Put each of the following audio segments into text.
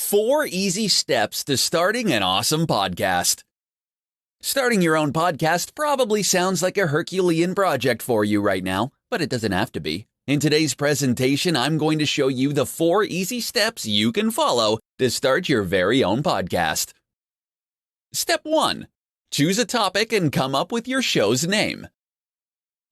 4 easy steps to starting an awesome podcast. Starting your own podcast probably sounds like a Herculean project for you right now, but it doesn't have to be. In today's presentation, I'm going to show you the 4 easy steps you can follow to start your very own podcast. Step 1. Choose a topic and come up with your show's name.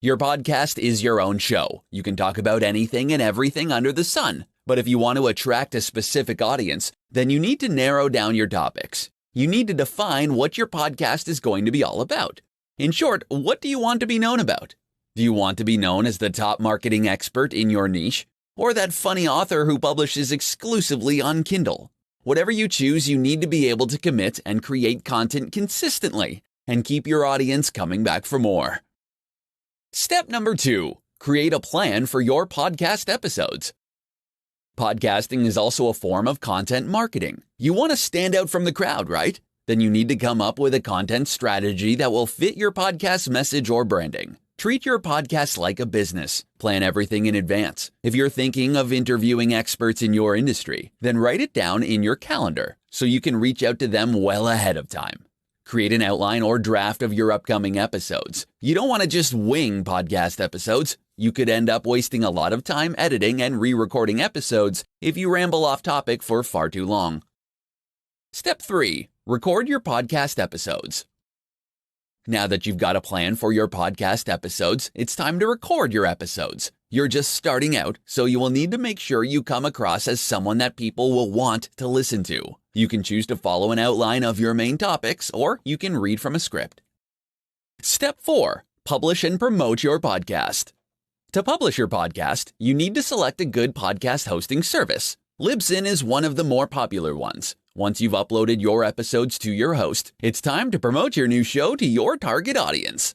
Your podcast is your own show. You can talk about anything and everything under the sun. But if you want to attract a specific audience, then you need to narrow down your topics. You need to define what your podcast is going to be all about. In short, what do you want to be known about? Do you want to be known as the top marketing expert in your niche? Or that funny author who publishes exclusively on Kindle? Whatever you choose, you need to be able to commit and create content consistently and keep your audience coming back for more. Step number 2. Create a plan for your podcast episodes. Podcasting is also a form of content marketing. You want to stand out from the crowd, right? Then you need to come up with a content strategy that will fit your podcast message or branding. Treat your podcast like a business. Plan everything in advance. If you're thinking of interviewing experts in your industry, then write it down in your calendar so you can reach out to them well ahead of time. Create an outline or draft of your upcoming episodes. You don't want to just wing podcast episodes. You could end up wasting a lot of time editing and re-recording episodes if you ramble off topic for far too long. Step 3. Record your podcast episodes. Now that you've got a plan for your podcast episodes, it's time to record your episodes. You're just starting out, so you will need to make sure you come across as someone that people will want to listen to. You can choose to follow an outline of your main topics, or you can read from a script. Step 4. Publish and promote your podcast. To publish your podcast, you need to select a good podcast hosting service. Libsyn is one of the more popular ones. Once you've uploaded your episodes to your host, it's time to promote your new show to your target audience.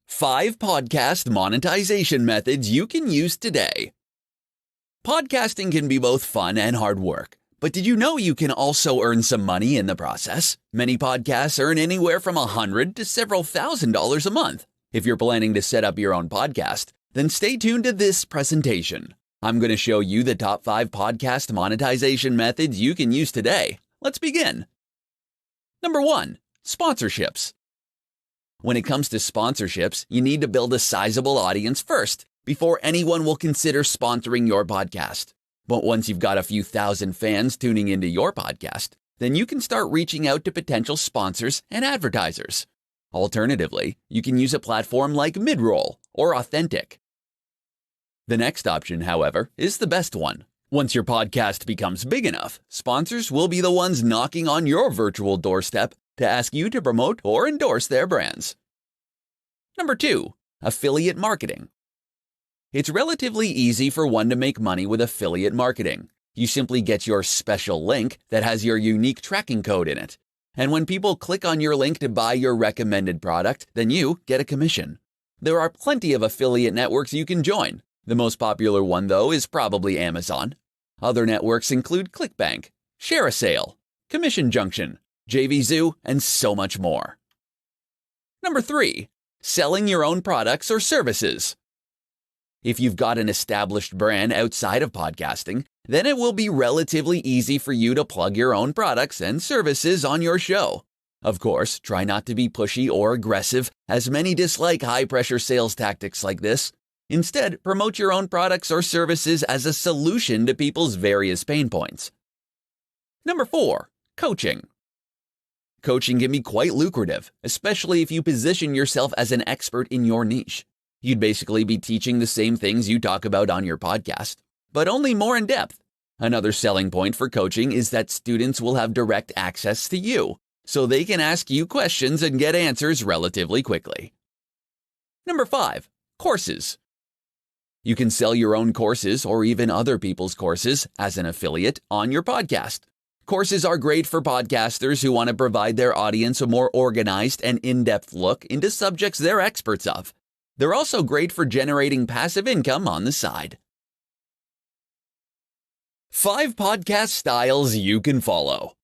5 podcast monetization methods you can use today. Podcasting can be both fun and hard work. But did you know you can also earn some money in the process? Many podcasts earn anywhere from $100 to several $1,000s a month. If you're planning to set up your own podcast, then stay tuned to this presentation. I'm going to show you the top 5 podcast monetization methods you can use today. Let's begin. Number 1. Sponsorships. When it comes to sponsorships, you need to build a sizable audience first before anyone will consider sponsoring your podcast. But once you've got a few thousand fans tuning into your podcast, then you can start reaching out to potential sponsors and advertisers. Alternatively, you can use a platform like Midroll or Authentic. The next option, however, is the best one. Once your podcast becomes big enough, sponsors will be the ones knocking on your virtual doorstep to ask you to promote or endorse their brands. Number 2. Affiliate marketing. It's relatively easy for one to make money with affiliate marketing. You simply get your special link that has your unique tracking code in it. And when people click on your link to buy your recommended product, then you get a commission. There are plenty of affiliate networks you can join. The most popular one, though, is probably Amazon. Other networks include ClickBank, ShareASale, Commission Junction, JVZoo, and so much more. Number 3. Selling your own products or services. If you've got an established brand outside of podcasting, then it will be relatively easy for you to plug your own products and services on your show. Of course, try not to be pushy or aggressive, as many dislike high-pressure sales tactics like this. Instead, promote your own products or services as a solution to people's various pain points. Number 4. Coaching. Coaching can be quite lucrative, especially if you position yourself as an expert in your niche. You'd basically be teaching the same things you talk about on your podcast, but only more in depth. Another selling point for coaching is that students will have direct access to you, so they can ask you questions and get answers relatively quickly. Number 5. Courses. You can sell your own courses or even other people's courses as an affiliate on your podcast. Courses are great for podcasters who want to provide their audience a more organized and in-depth look into subjects they're experts of. They're also great for generating passive income on the side. 5 podcast styles you can follow.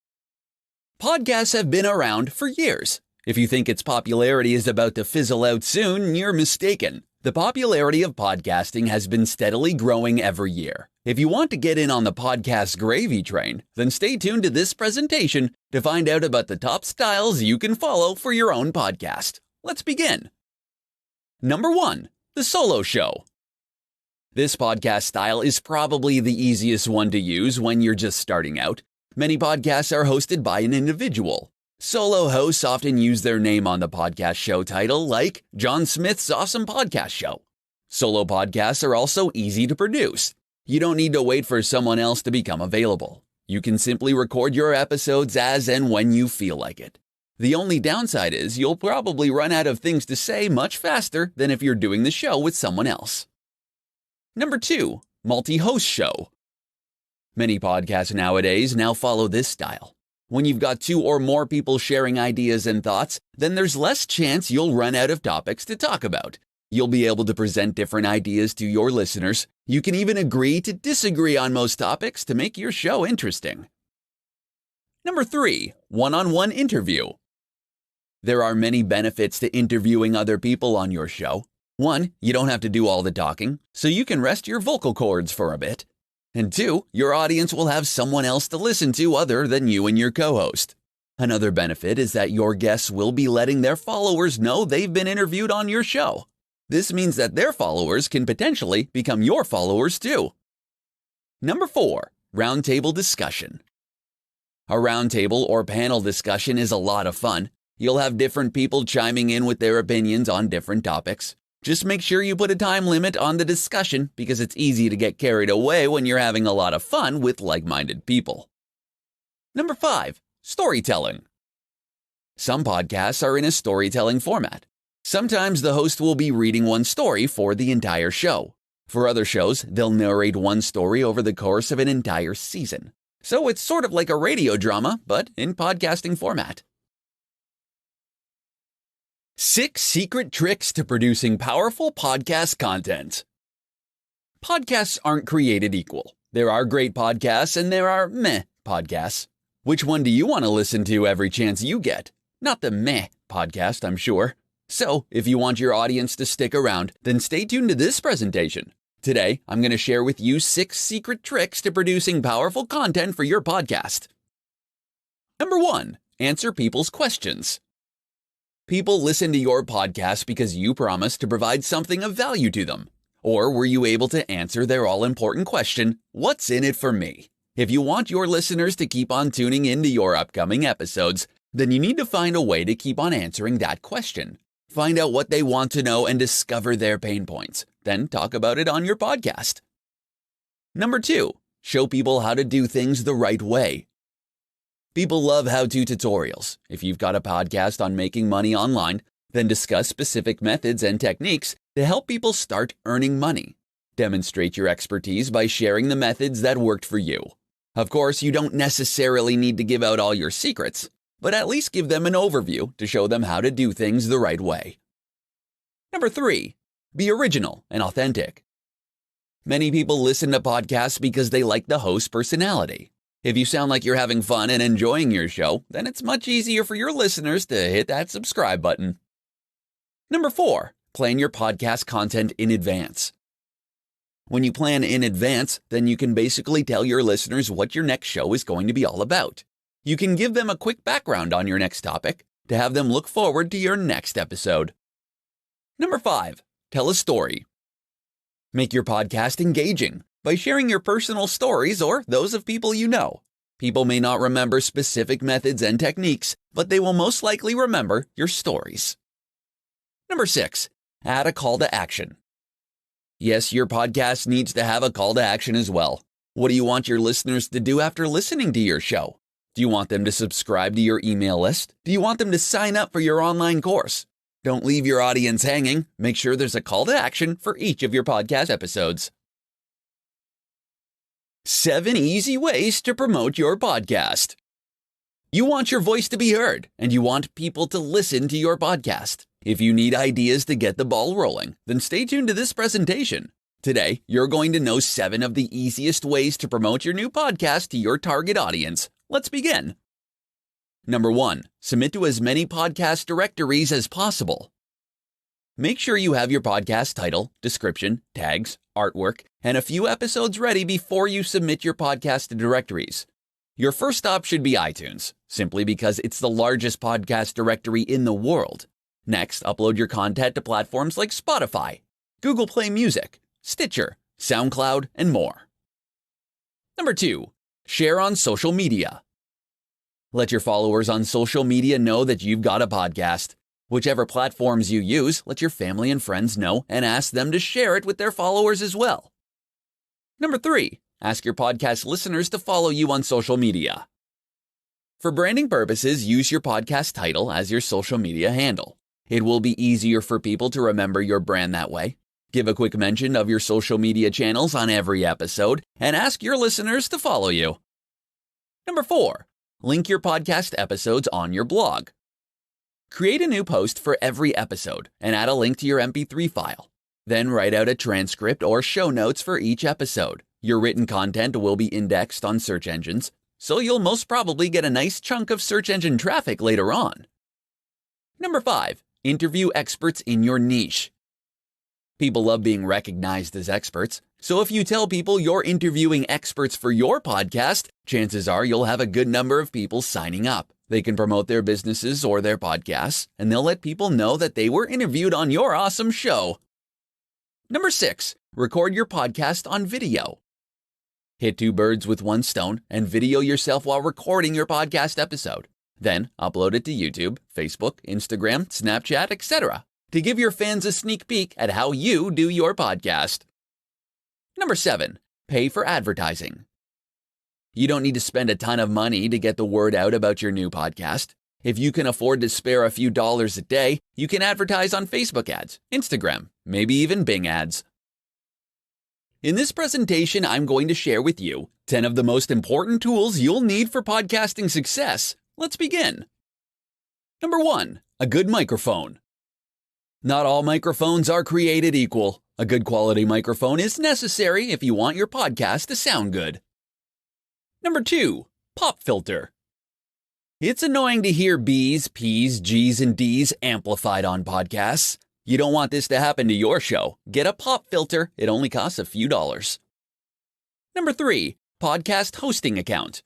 Podcasts have been around for years. If you think its popularity is about to fizzle out soon, you're mistaken. The popularity of podcasting has been steadily growing every year. If you want to get in on the podcast gravy train, then stay tuned to this presentation to find out about the top styles you can follow for your own podcast. Let's begin. Number 1, the solo show. This podcast style is probably the easiest one to use when you're just starting out. Many podcasts are hosted by an individual. Solo hosts often use their name on the podcast show title, like John Smith's Awesome Podcast Show. Solo podcasts are also easy to produce. You don't need to wait for someone else to become available. You can simply record your episodes as and when you feel like it. The only downside is you'll probably run out of things to say much faster than if you're doing the show with someone else. Number 2, multi-host show. Many podcasts nowadays now follow this style. When you've got 2 or more people sharing ideas and thoughts, then there's less chance you'll run out of topics to talk about. You'll be able to present different ideas to your listeners. You can even agree to disagree on most topics to make your show interesting. Number 3, one-on-one interview. There are many benefits to interviewing other people on your show. 1, you don't have to do all the talking, so you can rest your vocal cords for a bit. And 2, your audience will have someone else to listen to other than you and your co-host. Another benefit is that your guests will be letting their followers know they've been interviewed on your show. This means that their followers can potentially become your followers too. Number 4, roundtable discussion. A roundtable or panel discussion is a lot of fun. You'll have different people chiming in with their opinions on different topics. Just make sure you put a time limit on the discussion because it's easy to get carried away when you're having a lot of fun with like-minded people. Number 5, storytelling. Some podcasts are in a storytelling format. Sometimes the host will be reading one story for the entire show. For other shows, they'll narrate one story over the course of an entire season. So it's sort of like a radio drama, but in podcasting format. 6 secret tricks to producing powerful podcast content. Podcasts aren't created equal. There are great podcasts and there are meh podcasts. Which one do you want to listen to every chance you get? Not the meh podcast, I'm sure. So, if you want your audience to stick around, then stay tuned to this presentation. Today, I'm going to share with you 6 secret tricks to producing powerful content for your podcast. Number 1, answer people's questions. People listen to your podcast because you promised to provide something of value to them. Or were you able to answer their all-important question, what's in it for me? If you want your listeners to keep on tuning into your upcoming episodes, then you need to find a way to keep on answering that question. Find out what they want to know and discover their pain points. Then talk about it on your podcast. Number 2, show people how to do things the right way. People love how-to tutorials. If you've got a podcast on making money online, then discuss specific methods and techniques to help people start earning money. Demonstrate your expertise by sharing the methods that worked for you. Of course, you don't necessarily need to give out all your secrets, but at least give them an overview to show them how to do things the right way. Number 3, be original and authentic. Many people listen to podcasts because they like the host's personality. If you sound like you're having fun and enjoying your show, then it's much easier for your listeners to hit that subscribe button. Number 4, plan your podcast content in advance. When you plan in advance, then you can basically tell your listeners what your next show is going to be all about. You can give them a quick background on your next topic to have them look forward to your next episode. Number 5, tell a story. Make your podcast engaging by sharing your personal stories or those of people you know. People may not remember specific methods and techniques, but they will most likely remember your stories. Number 6, add a call to action. Yes, your podcast needs to have a call to action as well. What do you want your listeners to do after listening to your show? Do you want them to subscribe to your email list? Do you want them to sign up for your online course? Don't leave your audience hanging. Make sure there's a call to action for each of your podcast episodes. 7 easy ways to promote your podcast. You want your voice to be heard, and you want people to listen to your podcast. If you need ideas to get the ball rolling, then stay tuned to this presentation. Today, you're going to know 7 of the easiest ways to promote your new podcast to your target audience. Let's begin. Number 1, submit to as many podcast directories as possible. Make sure you have your podcast title, description, tags, artwork, and a few episodes ready before you submit your podcast to directories. Your first stop should be iTunes, simply because it's the largest podcast directory in the world. Next, upload your content to platforms like Spotify, Google Play Music, Stitcher, SoundCloud, and more. Number 2, share on social media. Let your followers on social media know that you've got a podcast. Whichever platforms you use, let your family and friends know and ask them to share it with their followers as well. Number 3, ask your podcast listeners to follow you on social media. For branding purposes, use your podcast title as your social media handle. It will be easier for people to remember your brand that way. Give a quick mention of your social media channels on every episode and ask your listeners to follow you. Number 4, link your podcast episodes on your blog. Create a new post for every episode and add a link to your MP3 file. Then write out a transcript or show notes for each episode. Your written content will be indexed on search engines, so you'll most probably get a nice chunk of search engine traffic later on. Number 5, interview experts in your niche. People love being recognized as experts, so if you tell people you're interviewing experts for your podcast, chances are you'll have a good number of people signing up. They can promote their businesses or their podcasts, and they'll let people know that they were interviewed on your awesome show. Number 6, record your podcast on video. Hit 2 birds with 1 stone and video yourself while recording your podcast episode. Then upload it to YouTube, Facebook, Instagram, Snapchat, etc. to give your fans a sneak peek at how you do your podcast. Number 7, pay for advertising. You don't need to spend a ton of money to get the word out about your new podcast. If you can afford to spare a few dollars a day, you can advertise on Facebook ads, Instagram, maybe even Bing ads. In this presentation, I'm going to share with you 10 of the most important tools you'll need for podcasting success. Let's begin. Number 1, a good microphone. Not all microphones are created equal. A good quality microphone is necessary if you want your podcast to sound good. Number 2, pop filter. It's annoying to hear B's, P's, G's, and D's amplified on podcasts. You don't want this to happen to your show. Get a pop filter. It only costs a few dollars. Number 3, podcast hosting account.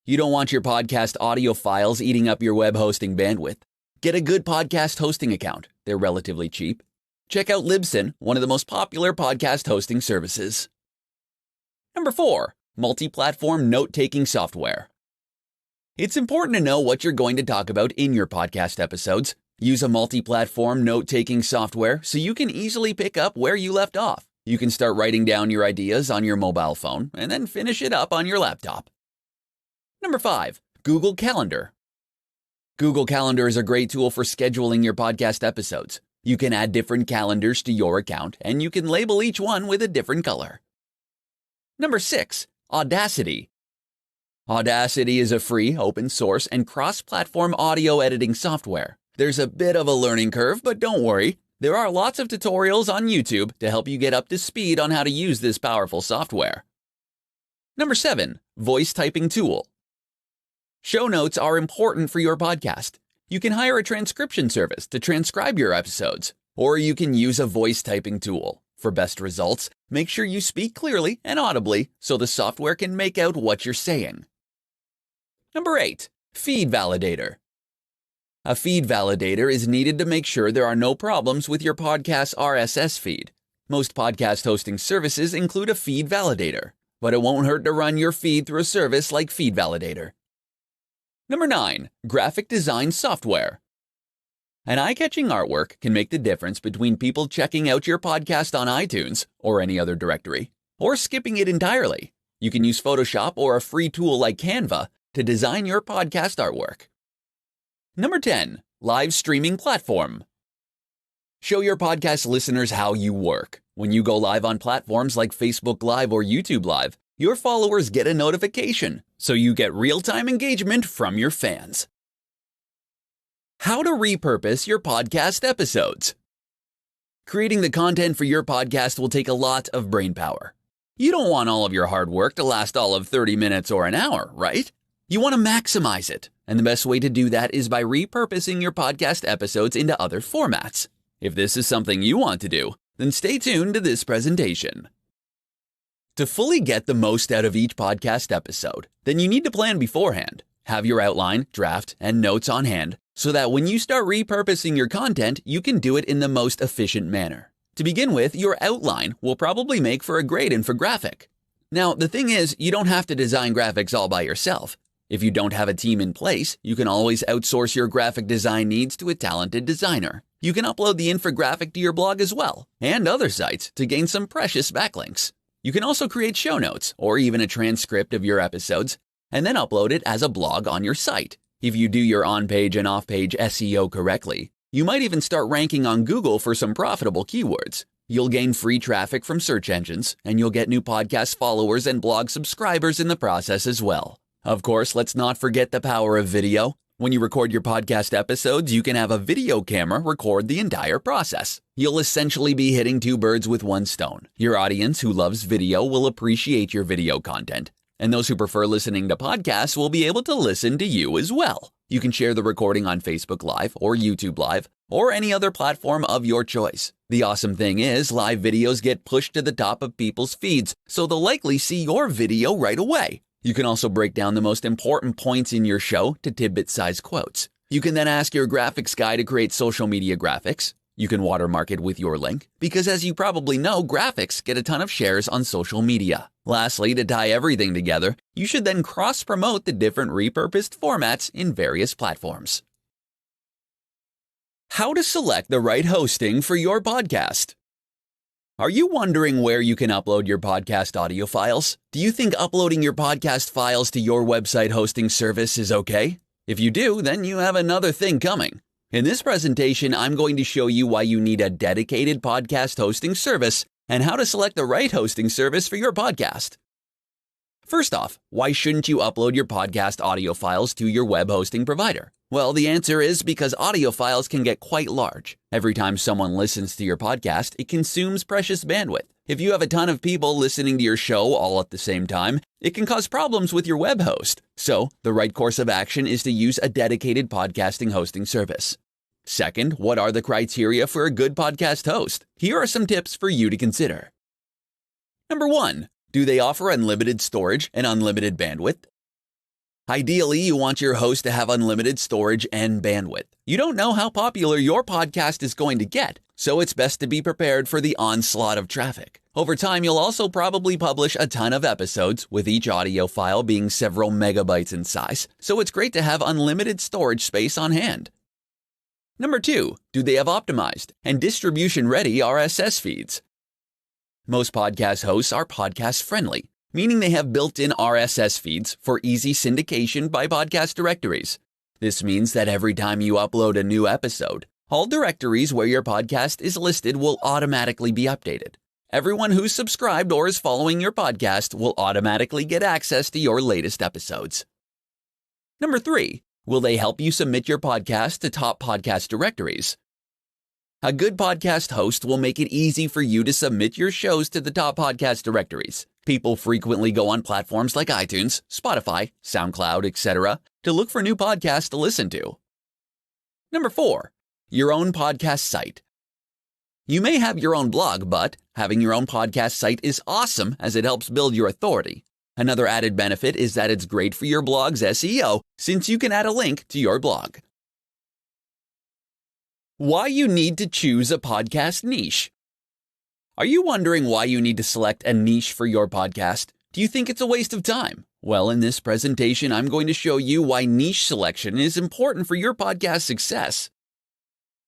You don't want your podcast audio files eating up your web hosting bandwidth. Get a good podcast hosting account. They're relatively cheap. Check out Libsyn, one of the most popular podcast hosting services. Number 4, multi-platform note-taking software. It's important to know what you're going to talk about in your podcast episodes. Use a multi-platform note-taking software so you can easily pick up where you left off. You can start writing down your ideas on your mobile phone and then finish it up on your laptop. Number 5, Google Calendar. Google Calendar is a great tool for scheduling your podcast episodes. You can add different calendars to your account, and you can label each one with a different color. Number 6, Audacity. Audacity is a free, open source, and cross-platform audio editing software. There's a bit of a learning curve, but don't worry. There are lots of tutorials on YouTube to help you get up to speed on how to use this powerful software. Number 7, voice typing tool. Show notes are important for your podcast. You can hire a transcription service to transcribe your episodes, or you can use a voice typing tool. For best results, make sure you speak clearly and audibly so the software can make out what you're saying. Number 8, feed validator. A feed validator is needed to make sure there are no problems with your podcast's RSS feed. Most podcast hosting services include a feed validator, but it won't hurt to run your feed through a service like Feed Validator. Number 9, graphic design software. An eye-catching artwork can make the difference between people checking out your podcast on iTunes or any other directory, or skipping it entirely. You can use Photoshop or a free tool like Canva to design your podcast artwork. Number 10, live streaming platform. Show your podcast listeners how you work. When you go live on platforms like Facebook Live or YouTube Live, your followers get a notification, so you get real-time engagement from your fans. How to repurpose your podcast episodes. Creating the content for your podcast will take a lot of brain power. You don't want all of your hard work to last all of 30 minutes or an hour, right? You want to maximize it, and the best way to do that is by repurposing your podcast episodes into other formats. If this is something you want to do, then stay tuned to this presentation. To fully get the most out of each podcast episode, then you need to plan beforehand. Have your outline, draft, and notes on hand so that when you start repurposing your content, you can do it in the most efficient manner. To begin with, your outline will probably make for a great infographic. Now, the thing is, you don't have to design graphics all by yourself. If you don't have a team in place, you can always outsource your graphic design needs to a talented designer. You can upload the infographic to your blog as well, and other sites to gain some precious backlinks. You can also create show notes or even a transcript of your episodes and then upload it as a blog on your site. If you do your on-page and off-page SEO correctly, you might even start ranking on Google for some profitable keywords. You'll gain free traffic from search engines, and you'll get new podcast followers and blog subscribers in the process as well. Of course, let's not forget the power of video. When you record your podcast episodes, you can have a video camera record the entire process. You'll essentially be hitting two birds with one stone. Your audience who loves video will appreciate your video content, and those who prefer listening to podcasts will be able to listen to you as well. You can share the recording on Facebook Live or YouTube Live or any other platform of your choice. The awesome thing is, live videos get pushed to the top of people's feeds, so they'll likely see your video right away. You can also break down the most important points in your show to tidbit-sized quotes. You can then ask your graphics guy to create social media graphics. You can watermark it with your link, because as you probably know, graphics get a ton of shares on social media. Lastly, to tie everything together, you should then cross-promote the different repurposed formats in various platforms. How to select the right hosting for your podcast. Are you wondering where you can upload your podcast audio files? Do you think uploading your podcast files to your website hosting service is okay? If you do, then you have another thing coming. In this presentation, I'm going to show you why you need a dedicated podcast hosting service and how to select the right hosting service for your podcast. First off, why shouldn't you upload your podcast audio files to your web hosting provider? Well, the answer is because audio files can get quite large. Every time someone listens to your podcast, it consumes precious bandwidth. If you have a ton of people listening to your show all at the same time, it can cause problems with your web host. So, the right course of action is to use a dedicated podcasting hosting service. Second, what are the criteria for a good podcast host? Here are some tips for you to consider. Number 1. Do they offer unlimited storage and unlimited bandwidth? Ideally, you want your host to have unlimited storage and bandwidth. You don't know how popular your podcast is going to get, so it's best to be prepared for the onslaught of traffic. Over time, you'll also probably publish a ton of episodes, with each audio file being several megabytes in size, so it's great to have unlimited storage space on hand. Number 2, do they have optimized and distribution-ready RSS feeds? Most podcast hosts are podcast-friendly, meaning they have built-in RSS feeds for easy syndication by podcast directories. This means that every time you upload a new episode, all directories where your podcast is listed will automatically be updated. Everyone who's subscribed or is following your podcast will automatically get access to your latest episodes. Number 3, will they help you submit your podcast to top podcast directories? A good podcast host will make it easy for you to submit your shows to the top podcast directories. People frequently go on platforms like iTunes, Spotify, SoundCloud, etc. to look for new podcasts to listen to. Number 4, your own podcast site. You may have your own blog, but having your own podcast site is awesome as it helps build your authority. Another added benefit is that it's great for your blog's SEO since you can add a link to your blog. Why you need to choose a podcast niche. Are you wondering why you need to select a niche for your podcast? Do you think it's a waste of time? Well, in this presentation, I'm going to show you why niche selection is important for your podcast success.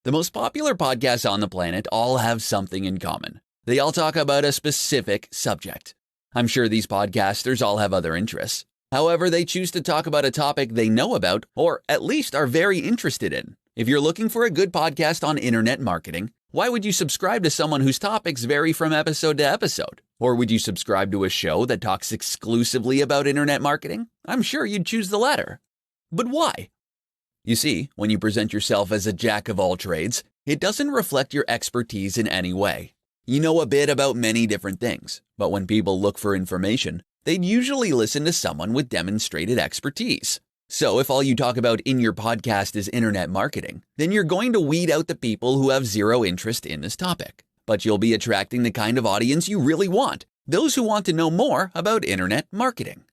The most popular podcasts on the planet all have something in common. They all talk about a specific subject. I'm sure these podcasters all have other interests. However, they choose to talk about a topic they know about or at least are very interested in. If you're looking for a good podcast on internet marketing, why would you subscribe to someone whose topics vary from episode to episode? Or would you subscribe to a show that talks exclusively about internet marketing? I'm sure you'd choose the latter. But why? You see, when you present yourself as a jack of all trades, it doesn't reflect your expertise in any way. You know a bit about many different things, but when people look for information, they'd usually listen to someone with demonstrated expertise. So if all you talk about in your podcast is internet marketing, then you're going to weed out the people who have zero interest in this topic. But you'll be attracting the kind of audience you really want, those who want to know more about internet marketing.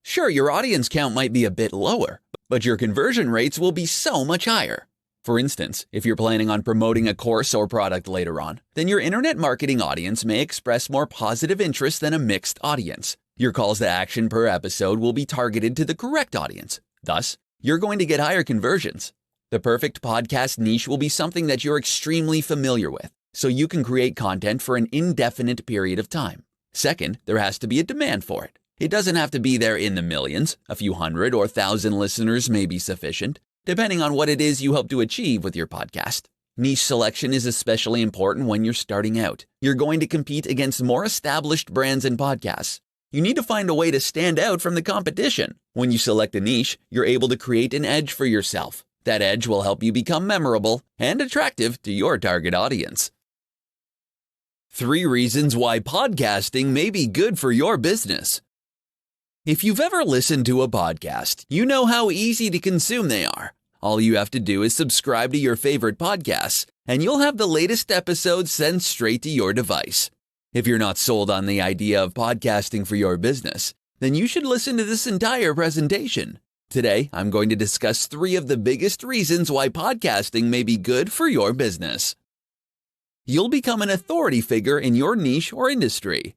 Sure, your audience count might be a bit lower, but your conversion rates will be so much higher. For instance, if you're planning on promoting a course or product later on, then your internet marketing audience may express more positive interest than a mixed audience. Your calls to action per episode will be targeted to the correct audience. Thus, you're going to get higher conversions. The perfect podcast niche will be something that you're extremely familiar with, so you can create content for an indefinite period of time. Second, there has to be a demand for it. It doesn't have to be there in the millions. A few hundred or thousand listeners may be sufficient, depending on what it is you hope to achieve with your podcast. Niche selection is especially important when you're starting out. You're going to compete against more established brands and podcasts. You need to find a way to stand out from the competition. When you select a niche, you're able to create an edge for yourself. That edge will help you become memorable and attractive to your target audience. 3 reasons why podcasting may be good for your business. If you've ever listened to a podcast, you know how easy to consume they are. All you have to do is subscribe to your favorite podcasts, and you'll have the latest episodes sent straight to your device. If you're not sold on the idea of podcasting for your business, then you should listen to this entire presentation. Today, I'm going to discuss 3 of the biggest reasons why podcasting may be good for your business. You'll become an authority figure in your niche or industry.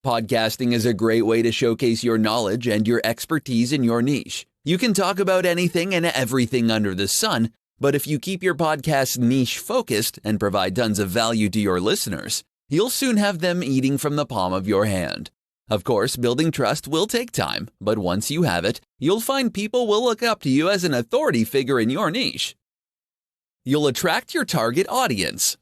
Podcasting is a great way to showcase your knowledge and your expertise in your niche. You can talk about anything and everything under the sun, but if you keep your podcast niche focused and provide tons of value to your listeners, you'll soon have them eating from the palm of your hand. Of course, building trust will take time, but once you have it, you'll find people will look up to you as an authority figure in your niche. You'll attract your target audience.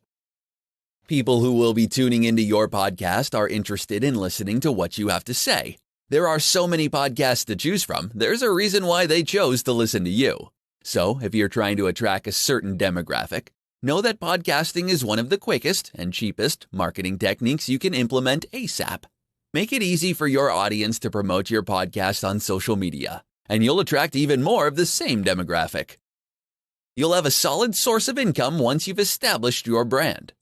People who will be tuning into your podcast are interested in listening to what you have to say. There are so many podcasts to choose from, there's a reason why they chose to listen to you. So, if you're trying to attract a certain demographic, know that podcasting is one of the quickest and cheapest marketing techniques you can implement ASAP. Make it easy for your audience to promote your podcast on social media, and you'll attract even more of the same demographic. You'll have a solid source of income once you've established your brand.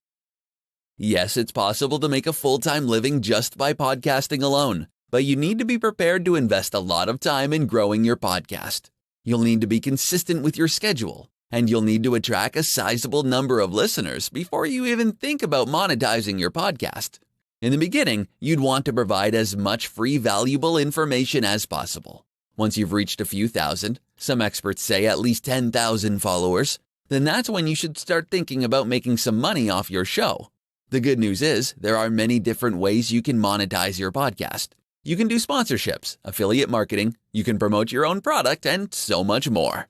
Yes, it's possible to make a full-time living just by podcasting alone, but you need to be prepared to invest a lot of time in growing your podcast. You'll need to be consistent with your schedule, and you'll need to attract a sizable number of listeners before you even think about monetizing your podcast. In the beginning, you'd want to provide as much free, valuable information as possible. Once you've reached a few thousand, some experts say at least 10,000 followers, then that's when you should start thinking about making some money off your show. The good news is, there are many different ways you can monetize your podcast. You can do sponsorships, affiliate marketing, you can promote your own product, and so much more.